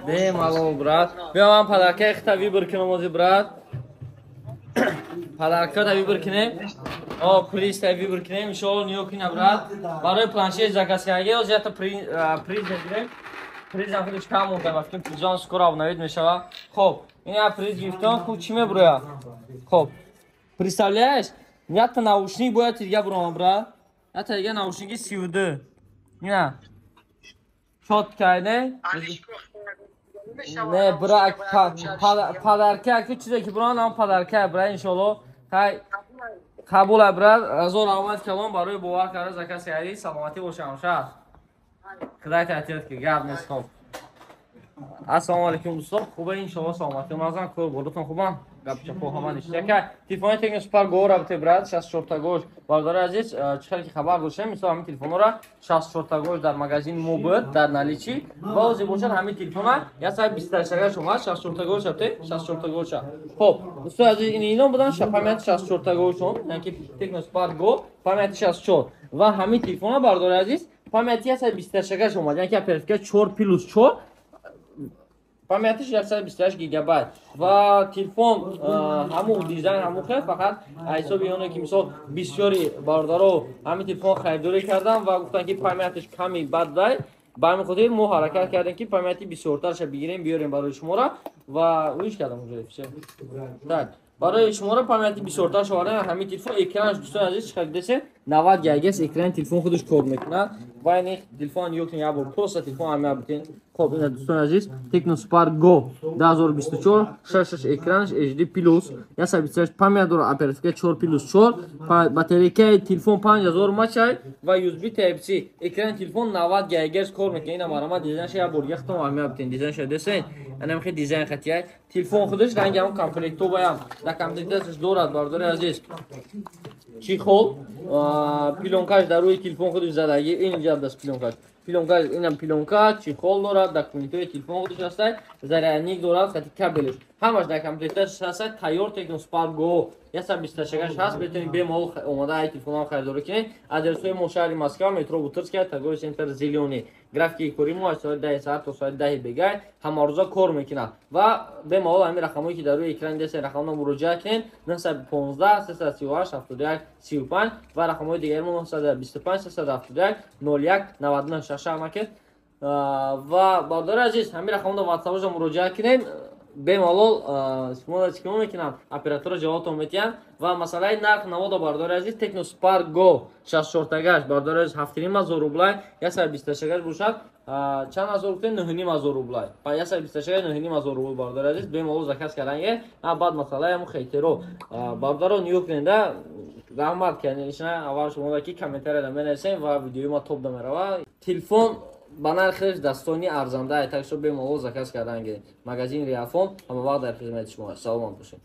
Bemalol, брат. Бия ман подарка ихта вибр кинем ози, брат. Подарка да вибр кинем. О, приз да вибр кинем. Иншалло ниё кина, брат. Барои планшет закаскаги ози ята приз дадирем. Приз ам худиш кам монда, вақтин призон скоро обновид мешава. Хоб, ин я приз гирифтам, хуб чӣ мебуроя? Хоб. Представляешь? Ята наушник бояд тирга бурам, брат. Ята дига наушники 32. Ина. Чётка, не? Не, брат, подарка, ки чизе ки бурам, нам подарка, брат, иншалло. Хай, қабул, брат. Разор омад калом барои бовар карда заказ кардӣ, саломатӣ бошам, ша. Худай таътиёт ки гап нест, хоб. Ассалому алейкум дӯстон, хубе иншалло саломатӣ назан кор болотон хубам. Гапчапо ҳама ништяка. Телефони Tecno Spark Go рабте, брат, 64 та гош. Бардори азиз, чихел ки хабар дошем, мисол ҳамин телефонора 64 та гош дар магазин Mobit дар наличӣ. Ва ози бошад ҳамин телефона 128 шума 64 та гош рабте, 64 та гоша. Хоб, дӯстон азиз, ино будан памяти 64 та гошон, яъне ки Tecno Spark Go памяти 64. Ва ҳамин телефона бардори азиз, памяти 128 шума, яъне ки оперативка 4+4. Памятиш 128 гигабайт ва телефон ҳамун дизайн ҳамун хел, фақат ҳисоби оне ки мисол бисёри бародаро ҳамин телефон харидорӣ кардан ва гуфтан ки памятиш ками баддай, ба ҳамин хотир мо ҳаракат кардем ки памяти бисёртарша бигирем биёрем барои шумора ва уиш кардам так барои шумора памяти бисёртар шовардем. Ҳамин телефон экранаш дӯстони азиз чихел десен 90 гигагас экрани телефон худаш кор мекунад ва ин телефон ёктин ябор просто телефон ҳамя бутин. Хоб, ина дӯстони азиз Tecno Spark Go 2024 66 экранаш HD Plus 128 памят дора, оперативка 4+4, батарейкаи телефон 5000 мАч ва USB Type-C. Экрани телефон 90 гигагас кор мекунад. Ина марама дизайнша ябор яхтам ҳамя бутин. Дизайнша десен ана мехи дизайн хатияй телефон худаш ранги ҳам комплектоваям да комплектасаш дорад. Бардори азиз чихол пилонкаш дар рӯи телефон худаш задаги инҷа даст пилонкаш. Пилонка, инам пилонка, чихол дорад, документои телефон худаш ҳастад, зарядник дорад, хати кабелиш. Ҳамаш дар комплекташ ҳастад. Тайёр Tecno Spark Go 128 ҳаст, метавонед бемалол омада ай телефонам харидорӣ кунед. Адресои мо шаҳри Москва, метро Бутырская, торговый центр Зелёный. Графикаи кори мо аз соати 10 саат то соати 10 бегай ҳама рӯза кор мекунад. Ва бемалол ҳамин рақамҳое ки дар рӯи экрани дестед рақамҳоро муроҷиат кунед 915 338 71 35 ва рақамҳои дигари мо 925 371 01 99 шаша макет. Ва бардори азиз ҳамин рақамҳоро ватсапошо муроҷиат кунед. Бемалол шумо чикор мекунам, оператора ҷавобтон метиҳам. Ва масъалаи нарх наводо бардори азиз Tecno Spark Go 64 тагаш бардори азиз 7500 рублай 128 бошад. Чанд ҳазор гуфтем? 9500 рублай. Па 128 9500 рублай бардори азиз бемалол заказ карданге. Баъд масъалаи ҳамун хетеро бардорон ниё куненда раҳмат кардинишна аввал шумо ки комментарияда менависем ва видеои ма топ да мерава. Телефон ба нархиш дастони арзанда, так шо бемалол заказ карданге. Магазин Риафон ҳама вақт дар хизмати шумо. Саломат бошед.